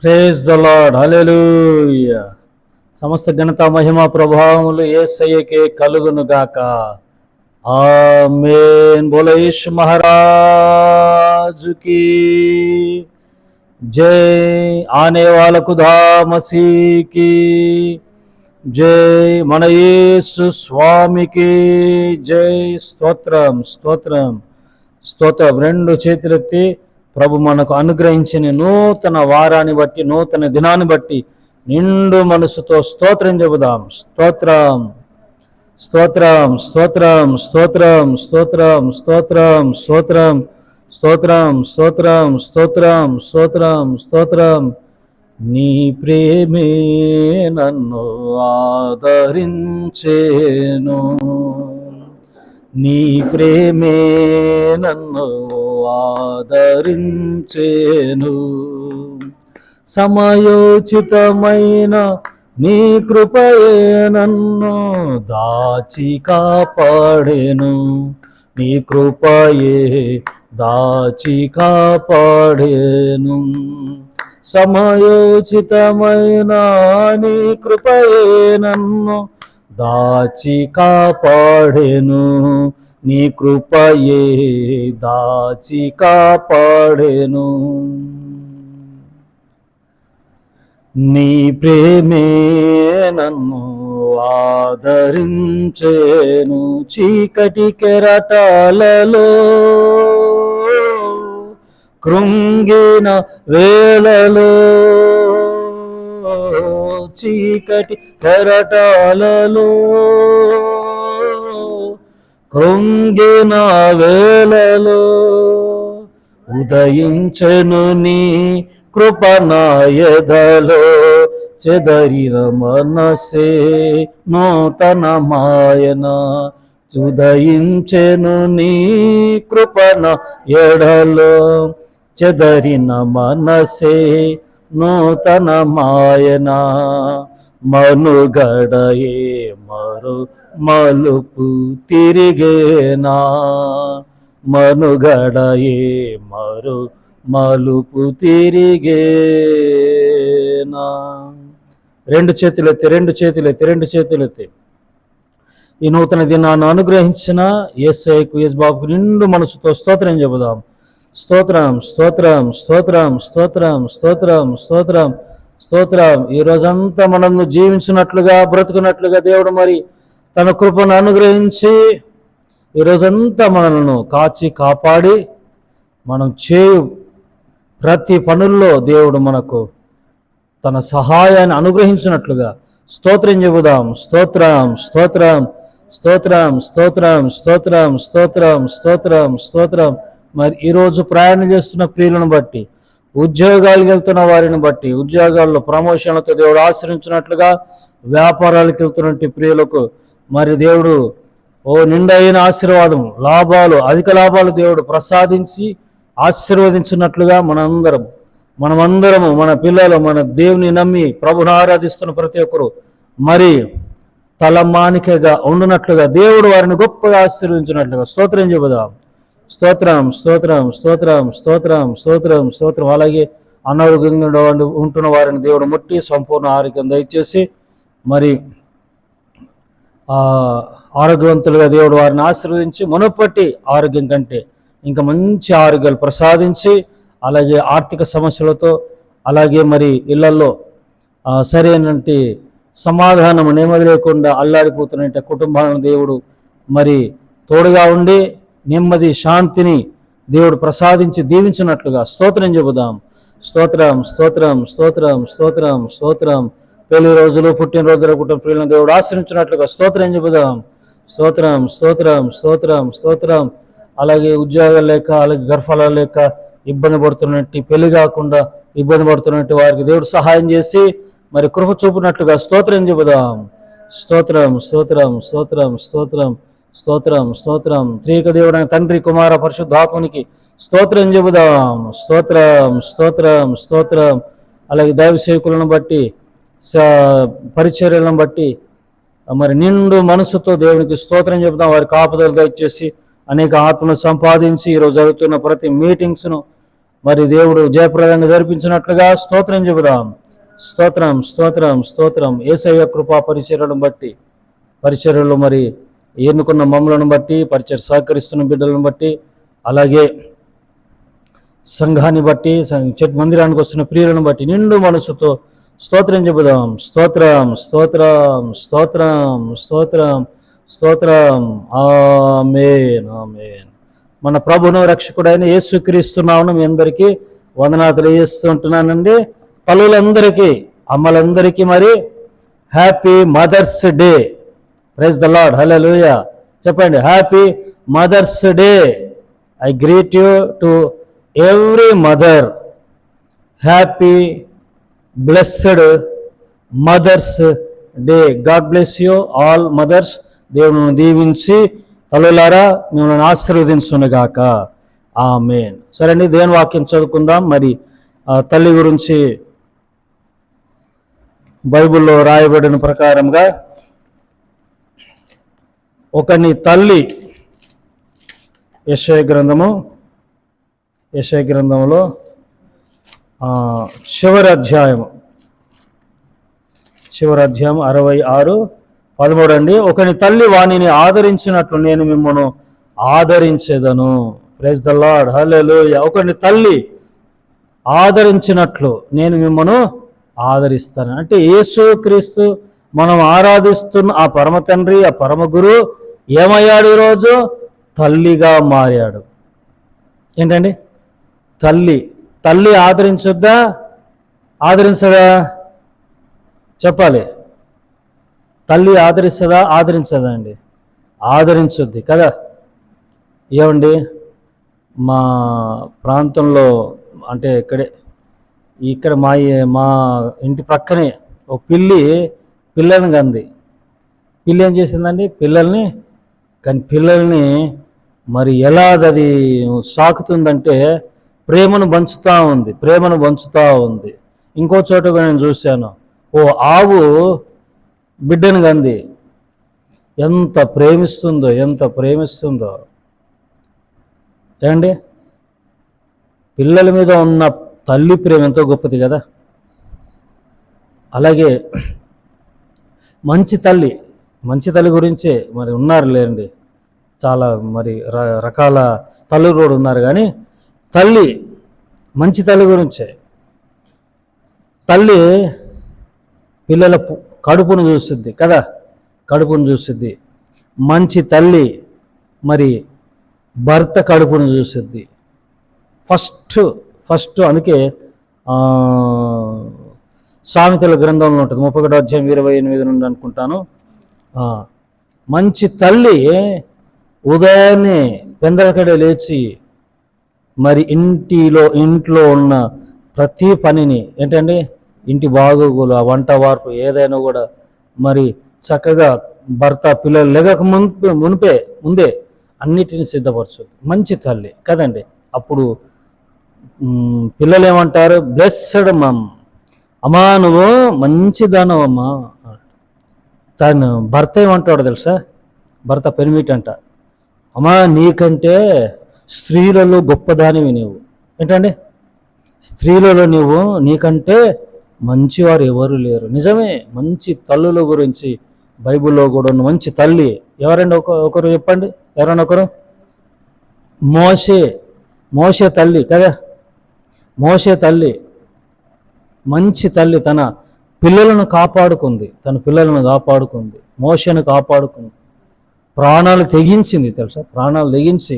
Praise the Lord, హల్లెలూయా. సమస్త ఘనత మహిమ ప్రభావములు యేసయ్యకే కలుగును గాక. ఆమేన్. బోలో యేసు మహారాజు की जय. आने वाला खुदा मसीह की जय. మన యేసు స్వామికి జై. స్తోత్రం స్తోత్రం స్తోత్రం. రెండు చేతులెత్తి ప్రభు మనకు అనుగ్రహించిన నూతన వారాన్ని బట్టి, నూతన దినాన్ని బట్టి నిండు మనసుతో స్తోత్రం చెబుదాం. స్తోత్రం స్తోత్రం స్తోత్రం స్తోత్రం స్తోత్రం స్తోత్రం స్తోత్రం స్తోత్రం స్తోత్రం స్తోత్రం స్తోత్రం స్తోత్రం. నీ ప్రేమే నన్ను ఆదరించేను, నీ ప్రేమే నన్ను ఆదరించేను. సమయోచితమైన నీ కృపయే నన్ను దాచి కాపాడెను, నీ కృపయే దాచి కాపాడెను. సమయోచితమైన నీ కృపయే నన్ను దాచి కాపాడెను, నీ కృపయే దాచి కాపాడెను. నీ ప్రేమే నన్ను ఆదరించేను. చీకటి కెరటాలలో కృంగిన వేళలో, చీకటి కెరటాలలో కృంగిన వేళలో ఉదయించెను నీ కృప నా ఎదలో. చెదరిన మనసే నూతన మాయన, ఉదయించెను నీ కృప నా ఎడలో. చెదరిన మనసే నూతన మాయన, మనుగడయే మరో మలుపు తిరిగేనా, మనుగడయే మరో మలుపు తిరిగేనా. రెండు చేతులెత్తి, రెండు చేతులెత్తి, రెండు చేతులెత్తి. ఈ నూతన దినాన్ని అనుగ్రహించిన యేసయ్యకు, యేసు బాబుకు నిండు మనసుతో స్తోత్రం చెబుదాం. స్తోత్రం స్తోత్రం స్తోత్రం స్తోత్రం స్తోత్రం స్తోత్రం స్తోత్రం. ఈ రోజంతా మనల్ని జీవించినట్లుగా, బ్రతుకున్నట్లుగా దేవుడు మరి తన కృపను అనుగ్రహించి ఈ రోజంతా మనల్ని కాచి కాపాడి మనం చేయు ప్రతి పనుల్లో దేవుడు మనకు తన సహాయాన్ని అనుగ్రహించినట్లుగా స్తోత్రం చెబుదాం. స్తోత్రం స్తోత్రం స్తోత్రం స్తోత్రం స్తోత్రం స్తోత్రం స్తోత్రం స్తోత్రం. మరి ఈరోజు ప్రయాణం చేస్తున్న ప్రియులను బట్టి, ఉద్యోగాలకు వెళ్తున్న వారిని బట్టి, ఉద్యోగాల్లో ప్రమోషన్లతో దేవుడు ఆశ్రయించినట్లుగా వ్యాపారాలకు వెళ్తున్నట్టు ప్రియులకు మరి దేవుడు నిండైన ఆశీర్వాదం, లాభాలు, అధిక లాభాలు దేవుడు ప్రసాదించి ఆశీర్వదించినట్లుగా మనమందరము మన పిల్లలు, మన దేవుని నమ్మి ప్రభుని ఆరాధిస్తున్న ప్రతి ఒక్కరు మరి తలమానికగా ఉండునట్లుగా దేవుడు వారిని గొప్పగా ఆశీర్వదించినట్లుగా స్తోత్రం చెబుదాం. స్తోత్రం స్తోత్రం స్తోత్రం స్తోత్రం స్తోత్రం స్తోత్రం. అలాగే అనారోగ్యంగా ఉంటున్న వారిని దేవుడు ముట్టి సంపూర్ణ ఆరోగ్యం దయచేసి మరి ఆరోగ్యవంతులుగా దేవుడు వారిని ఆశీర్వదించి మునుపటి ఆరోగ్యం కంటే ఇంకా మంచి ఆరోగ్యాలు ప్రసాదించి, అలాగే ఆర్థిక సమస్యలతో, అలాగే మరి ఇళ్లలో సరైనటువంటి సమాధానం, నెమ్మది లేకుండా అల్లాడిపోతున్న కుటుంబాలను దేవుడు మరి తోడుగా ఉండి నెమ్మది, శాంతిని దేవుడు ప్రసాదించి దీవించినట్లుగా స్తోత్రం చెబుదాం. స్తోత్రం స్తోత్రం స్తోత్రం స్తోత్రం స్తోత్రం. పెళ్లి రోజులు, పుట్టినరోజుల కుటుంబ ప్రియులను దేవుడు ఆశ్రయించినట్లుగా స్తోత్రం చెబుదాం. స్తోత్రం స్తోత్రం స్తోత్రం స్తోత్రం. అలాగే ఉద్యోగాలు లేక, అలాగే గర్భాలు లేక ఇబ్బంది పడుతున్నట్టు, పెళ్లి కాకుండా ఇబ్బంది పడుతున్నట్టు వారికి దేవుడు సహాయం చేసి మరి కృప చూపునట్లుగా స్తోత్రం చెబుదాం. స్తోత్రం స్తోత్రం స్తోత్రం స్తోత్రం స్తోత్రం స్తోత్రం. త్రియేక దేవుడైన తండ్రి, కుమార, పరిశుద్ధాత్మనికి స్తోత్రం చెబుదాం. స్తోత్రం స్తోత్రం స్తోత్రం. అలాగే దైవ సేవకులను బట్టి, పరిచర్యలను బట్టి మరి నిండు మనసుతో దేవునికి స్తోత్రం చెబుదాం. వారి కాపుదలు దయచేసి అనేక ఆత్మను సంపాదించి ఈరోజు జరుగుతున్న ప్రతి మీటింగ్స్ను మరి దేవుడు జయప్రదంగా జరిపించినట్లుగా స్తోత్రం చెబుదాం. స్తోత్రం స్తోత్రం స్తోత్రం. యేసయ్య కృపా పరిచర్యలను బట్టి, పరిచర్యలు మరి ఎన్నుకున్న మమ్మలను బట్టి, పరిచర్ సహకరిస్తున్న బిడ్డలను బట్టి, అలాగే సంఘాన్ని బట్టి, మందిరానికి వస్తున్న ప్రియులను బట్టి నిండు మనసుతో స్తోత్రం చెబుదాం. స్తోత్రం స్తోత్రం స్తోత్రం స్తోత్రం స్తోత్రం. ఆమేన్ ఆమేన్. మన ప్రభువును రక్షకుడైన యేసుక్రీస్తు నామమున మీ అందరికీ వందనాలు తెలియజేస్తుంటున్నానండి. తల్లులందరికీ, అమ్మలందరికీ మరి happy mothers day. Praise the Lord. Hallelujah చెప్పండి. Happy mothers day. I greet you to every mother. Happy blessed mothers day. God bless you all mothers. దేవుని దీవించి తల్లులారా మిమ్మల్ని ఆశీర్వదించునుగాక. ఆమేన్. సరే అండి, దేవుని వాక్యం చదువుకుందాం. మరి తల్లి గురించి బైబిల్లో రాయబడిన ప్రకారంగా ఒకని తల్లి, యెషయా గ్రంథంలో చివరి అధ్యాయం 66:13 అండి. ఒకని తల్లి వానిని ఆదరించినట్లు నేను మిమ్మల్ని ఆదరించేదను. Praise the Lord. హల్లెలూయా. ఒకని తల్లి ఆదరించినట్లు నేను మిమ్మల్ని ఆదరిస్తాను. అంటే యేసుక్రీస్తు మనం ఆరాధిస్తున్న ఆ పరమ తండ్రి, ఆ పరమ గురు ఏమయ్యాడు? ఈరోజు తల్లిగా మారాడు. ఏంటండి? తల్లి ఆదరించొద్దా? ఆదరించదా? చెప్పాలి. తల్లి ఆదరించదా అండి? ఆదరించొద్ది కదా. ఏమండి, మా ప్రాంతంలో అంటే ఇక్కడ మా ఇంటి పక్కనే ఒక పిల్లని కంది. పిల్లి ఏం చేసిందండి? పిల్లల్ని మరి ఎలా అది సాకుతుందంటే ప్రేమను పంచుతూ ఉంది. ఇంకో చోట నేను చూశాను, ఓ ఆవు బిడ్డను కంది. ఎంత ప్రేమిస్తుందో ఏమండి. పిల్లల మీద ఉన్న తల్లి ప్రేమ ఎంతో గొప్పది కదా. అలాగే మంచి తల్లి గురించే మరి ఉన్నారు లేండి, చాలా మరి రకాల తల్లులు కూడా ఉన్నారు. కానీ మంచి తల్లి గురించే. తల్లి పిల్లల కడుపును చూస్తుంది కదా, మంచి తల్లి మరి భర్త కడుపును చూస్తుంది ఫస్ట్. అందుకే సామెతల గ్రంథంలో ఉంటుంది 31:28 నుండి అనుకుంటాను. మంచి తల్లి ఉదయాన్నే పెందలకడే లేచి మరి ఇంట్లో ఉన్న ప్రతి పనిని ఏంటండి, ఇంటి బాగోగులు, ఆ వంట వార్పు ఏదైనా కూడా మరి చక్కగా భర్త పిల్లలు లేక ముందే అన్నిటిని సిద్ధపరచు. మంచి తల్లి కదండి. అప్పుడు పిల్లలు ఏమంటారు? బ్లెస్డ్ మమ్, అమ్మా నువ్వు మంచిదానవమ్మా. తను భర్త ఏమంటాడు తెలుసా? భర్త పెనిమిటంట, అమ్మా నీకంటే స్త్రీలలో గొప్పదానివి నీవు. ఏంటండి? స్త్రీలలో నీకంటే మంచివారు ఎవరు లేరు. నిజమే. మంచి తల్లుల గురించి బైబిల్లో కూడా ఉన్న మంచి తల్లి ఎవరండి? ఒకరు చెప్పండి, ఎవరన్నా ఒకరు. మోషే తల్లి కదా. మోషే తల్లి మంచి తల్లి. తన పిల్లలను కాపాడుకుంది. మోషేను కాపాడుకుంది. ప్రాణాలు తెగించింది తెలుసా. ప్రాణాలు తెగించి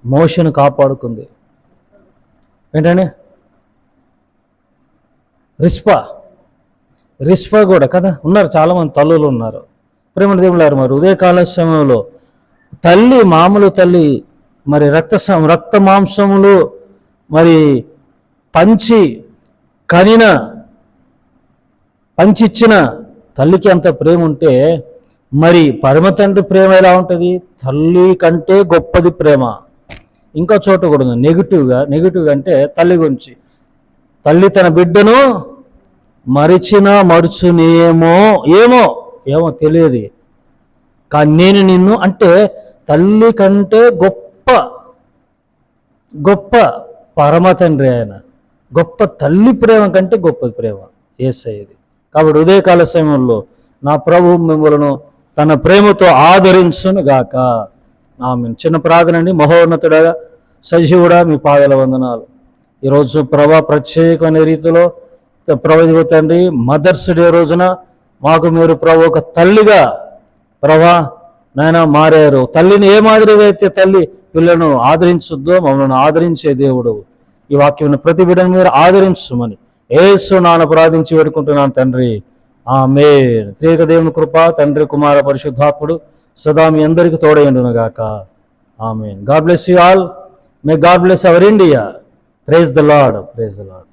మోషేను కాపాడుకుంది. ఏంటండి? రిస్పా కూడా కదా. ఉన్నారు చాలామంది తల్లులు ఉన్నారు. ప్రేమ దేవులారు. మరి ఉదయకాల సమయంలో తల్లి, మామూలు తల్లి మరి రక్త మాంసములు మరి పంచిచ్చిన తల్లికి అంత ప్రేమ ఉంటే మరి పరమ తండ్రి ప్రేమ ఎలా ఉంటుంది? తల్లి కంటే గొప్పది ప్రేమ. ఇంకో చోట కూడా ఉంది నెగిటివ్గా అంటే తల్లి గురించి. తల్లి తన బిడ్డను మరుచునేమో తెలియదు, కానీ నేను నిన్ను అంటే తల్లి కంటే గొప్ప పరమ తండ్రి ఆయన. గొప్ప తల్లి ప్రేమ కంటే గొప్ప ప్రేమ యేసయ్యది. కాబట్టి ఉదయకాల సమయంలో నా ప్రభువు మిమ్మలను తన ప్రేమతో ఆదరించును గాక. ఆమేన్. చిన్న ప్రార్థన అండి. మహోన్నతుడా, సజీవుడా, మీ పాదాల వందనాలు. ఈరోజు ప్రభా ప్రత్యేకమైన రీతిలో ప్రభు తండ్రి మదర్స్ డే రోజున మాకు మీరు ప్రభు ఒక తల్లిగా ప్రభా నాయన మారారు. తల్లిని ఏ మాదిరిగా అయితే తల్లి పిల్లను ఆదరించుద్దో మమ్మల్ని ఆదరించే దేవుడు. ఈ వాక్యం ప్రతి బిడ్డను మీరు ఆదరించమని యేసు నామమున ప్రార్థించి వేడుకుంటున్నాను తండ్రి. ఆమేన్. త్రియేక దేవుని కృప, తండ్రి, కుమార, పరిశుద్ధాత్ముడు సదా మీ అందరికీ తోడైండును గాక. Amen. God bless you all. May God bless our India. Praise the Lord. Praise the lord.